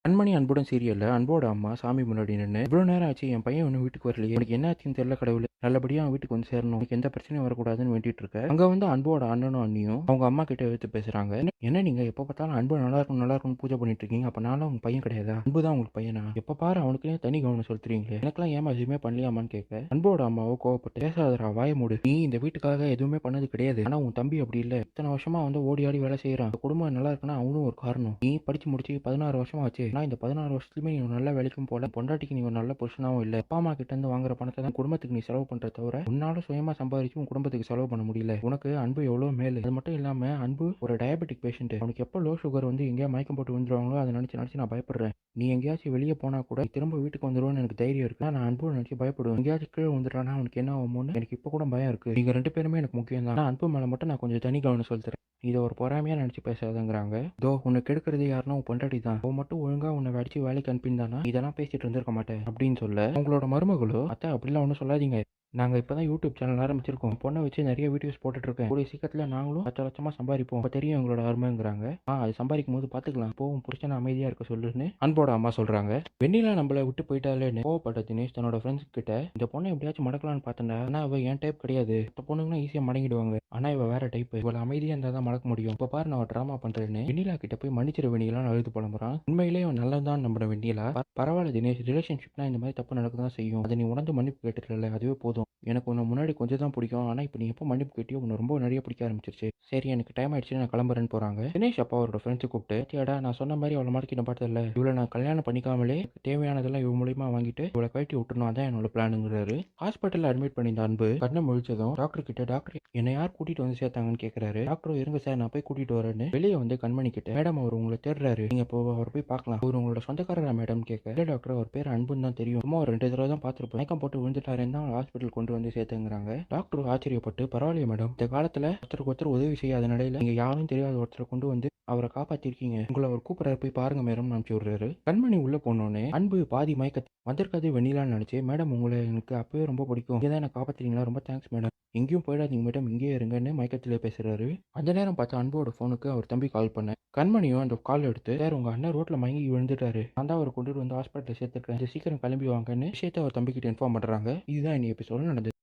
கண்மணி அன்புடன் சீரியல்ல அன்போட அம்மா சாமி முன்னாடி நின்று இவ்வளவு நேரம் ஆச்சு என் பையன் ஒன்றும் வீட்டுக்கு வரலையே, உனக்கு என்ன ஆச்சுன்னு தெரியல கடவுள், நல்லபடியா அவன் வீட்டுக்கு வந்து சேரணும், உனக்கு எந்த பிரச்சனையும் வரக்கூடாதுன்னு வேண்டிட்டு இருக்க. அங்க வந்து அன்போட அண்ணனும் அண்ணியும் அவங்க அம்மா கிட்ட எடுத்து பேசுறாங்க. என்ன நீங்க எப்ப பார்த்தாலும் அன்பு நல்லா இருக்கும் நல்லா இருக்கும் பூஜை பண்ணிட்டு இருக்கீங்க, அப்ப நானும் உங்க பையன் கிடையாதா, அன்பு தான் உங்களுக்கு பையனா, எப்ப பாரு அவனுக்குனே தனி கவனம் செலுத்துறீங்களே, எனக்கெல்லாம் ஏமா எதுவுமே பண்ணலையாமான்னு கேட்க அன்போட அம்மாவோ கோவப்பட்டு, பேசாதரா வாய மூடு, நீ இந்த வீட்டுக்காக எதுவுமே பண்ணது கிடையாது, ஆனா உன் தம்பி அப்படி இல்ல, இத்தனை வருஷமா வந்து ஓடி ஆடி வேலை செய்யறான், இந்த குடும்பம் நல்லா இருக்குன்னா அவனும் ஒரு காரணம், நீ படிச்சு முடிச்சு 16 வருஷமா ஆச்சு, நான் இந்த 16 வருஷத்துலயுமே நீ ஒரு நல்ல வேலைக்கும் போல, பொண்டாட்டிக்கு நீ ஒரு நல்ல புருஷனாவும் இல்ல, அப்பா அம்மா கிட்ட இருந்து வாங்குற பணத்தை தான் குடும்பத்துக்கு நீ செலவு பண்ற தவிர உன்னால சுயமா சம்பாதிச்சு உன் குடும்பத்துக்கு செலவு பண்ண முடியல, உனக்கு அன்பு எவ்வளவு மேலு. அது மட்டும் இல்லாம அன்பு ஒரு டயபெட்டிக் பேஷண்ட், அவனுக்கு எப்போ லோ சுகர் வந்து எங்கேயா மயக்கம் போட்டு விழுந்துருவாங்களோ அதை நினைச்சு நினைச்சு நான் பயப்படுறேன், நீ எங்கேயாச்சும் வெளியே போனா கூட நீ திரும்ப வீட்டுக்கு வந்துருவோன்னு எனக்கு தைரியம் இருக்கு, நான் அன்பு நினைச்சு பயப்படுவேன், எங்கேயாச்சும் கீழே வந்துட்டானா அவனுக்கு என்ன ஆகுமோன்னு எனக்கு இப்போ கூட பயம் இருக்கு, நீங்க ரெண்டு பேருமே எனக்கு முக்கியம் தான், அன்பு மேல மட்டும் நான் கொஞ்சம் தனி கவனம் செலுத்துறேன், இதை ஒரு பொறாமையா நினைச்சு பேசாதங்கிறாங்க. தோ உன்னை கெடுக்கிறது யாருன்னா உன் பொண்டாட்டி தான், அவன் மட்டும் ஒழுங்கா உன்னை அடிச்சு வேலைக்கு அனுப்பியிருந்தானா இதெல்லாம் பேசிட்டு இருந்திருக்க மாட்டேன் அப்படின்னு சொல்ல, உங்களோட மருமகளோ அத்தை அப்படிலாம் ஒன்றும் சொல்லாதீங்க, நாங்கள் இப்போ தான் யூடியூப் சேனல் ஆரம்பிச்சிருக்கோம், பொண்ணை வச்சு நிறைய வீடியோஸ் போட்டுட்டு இருக்கேன், கூடிய சீக்கிரத்தில் நாங்களும் லட்ச லட்சமாக சம்பாதிப்போம், இப்போ தெரியும் எங்களோட அருமைங்கிறாங்க. அது சம்பாதிக்கும் போது பார்த்துக்கலாம், இப்போ உன் புருஷனை அமைதியாக இருக்க சொல்லுன்னு அன்போட அம்மா சொல்கிறாங்க. வெண்ணிலா நம்மளை விட்டு போயிட்டாலேன்னு கோவப்பட்ட தினேஷ் தன்னோட ஃப்ரெண்ட்ஸ் கிட்ட இந்த பொண்ணை எப்படியாச்சும் மடக்கலான்னு பார்த்தேன்டா, ஆனால் அவள் என் டைப் கிடையாது, இந்த பொண்ணுங்கன்னா ஈஸியாக மடங்கிடுவாங்க, ஆனால் இவ வேற டைப், இவளை அமைதியாக இருந்தால் தான் மடக்க முடியும், இப்போ பாரு நான் ட்ராமா பண்ணுறேன்னு வெண்ணிலா கிட்ட போய் மன்னிச்சிட வெண்ணிலான்னு அழுது புலம்புறான். உண்மையிலேயே அவன் நல்லதான் நம்பின வெண்ணிலா, பரவாயில்ல தினேஷ், ரிலேஷன்ஷிப்னா இந்த மாதிரி தப்பு நடக்க தான் செய்யும், அதை நீ உணர்ந்து மன்னிப்பு கேட்டுக்கல அதுவே போதும், எனக்கு உன்னை முன்னாடி கொஞ்சம் தான் பிடிக்கும், ஆனால் இப்போ நீ எப்போ மன்னிப்பு கேட்டியோ உன்னை ரொம்ப நிறைய பிடிக்க ஆரம்பிச்சிருச்சு, சரி எனக்கு டைம் ஆயிடுச்சு நான் கிளம்புறேன்னு போகிறாங்க. தினேஷ் அப்பா அவரோட ஃப்ரெண்ட்ஸை கூப்பிட்டு, தியாடா நான் சொன்ன மாதிரி அவளை மாட்டிக்கு நான் பார்த்ததில்ல, இவளை நான் கல்யாணம் பண்ணிக்காமலே தேவையானதெல்லாம் இவ மூலியமா வாங்கிட்டு இவளை கழட்டி விட்டுணும், அதான் என்னோட பிளானுங்கிறாரு. ஹாஸ்பிட்டலில் அட்மிட் பண்ணியிருந்த அன்பு கண்ணை முழிச்சதும் டாக்டர் கிட்ட, டாக்டர் என்னை யார் கூட்டிட்டு வந்து சேர்த்தாங்கன்னு கேட்குறாரு. டாக்டர் இருங்க சார் நான் போய் கூட்டிட்டு வரேன்னு வெளியே வந்து கண்மணி கிட்ட, மேடம் அவர் உங்களை தேடுறாரு, நீங்க இப்போ அவர் போய் பார்க்கலாம், அவர் உங்களோட சொந்தக்காரரா மேடம் கேட்க, இல்லை டாக்டர் அவர் பேர் அன்புன்னு தான் தெரியும், சும்மா ஒரு 2 தடவை தான் பார்த்துருப்பேன், மயக்கம் போட்டு விழுந்துட்டாருன்னு தான் ஹாஸ்பிட்டல் கொண்டு வந்து சேர்த்துங்கிறாங்க. டாக்டர் ஆச்சரியப்பட்டு, பரவாயில்லையே மேடம், இந்த காலத்துல ஒருத்தருக்கு ஒருத்தர் உதவி செய்யாத நிலையில நீங்க யாரும் தெரியாத ஒருத்தரை கொண்டு வந்து அவரை காப்பாத்திருக்கீங்க, உங்களை அவர் கூப்பிடற போய் பாருங்க மேடம் அனுப்பிச்சு விடுறாரு. கண்மணி உள்ள போனோடனே அன்பு பாதி மயக்க வந்திருக்காது வெண்ணிலான்னு நினைச்சு, மேடம் உங்களை எனக்கு அப்பவே ரொம்ப பிடிக்கும், இங்கே தான் என்ன காப்பாத்துறீங்களா, ரொம்ப தேங்க்ஸ் மேடம், எங்கேயும் போயிடாதீங்க மேடம் இங்கேயே இருங்கன்னு மயக்கத்திலே பேசுறாரு. அந்த நேரம் பார்த்து அன்போட போனுக்கு அவர் தம்பி கால் பண்ண, கண்மணியும் அந்த கால் எடுத்து, சார் உங்க அண்ணன் ரோட்ல மயங்கி விழுந்துட்டாரு, நான் தான் அவரை கொண்டு வந்து ஹாஸ்பிட்டல் சேர்த்துருக்கேன், சீக்கிரம் கிளம்பி வாங்கன்னு விஷயத்த அவர் தம்பிக்கிட்ட இன்ஃபார்ம் பண்றாங்க. இதுதான் இன்னைக்கு எபிசோட நடந்தது.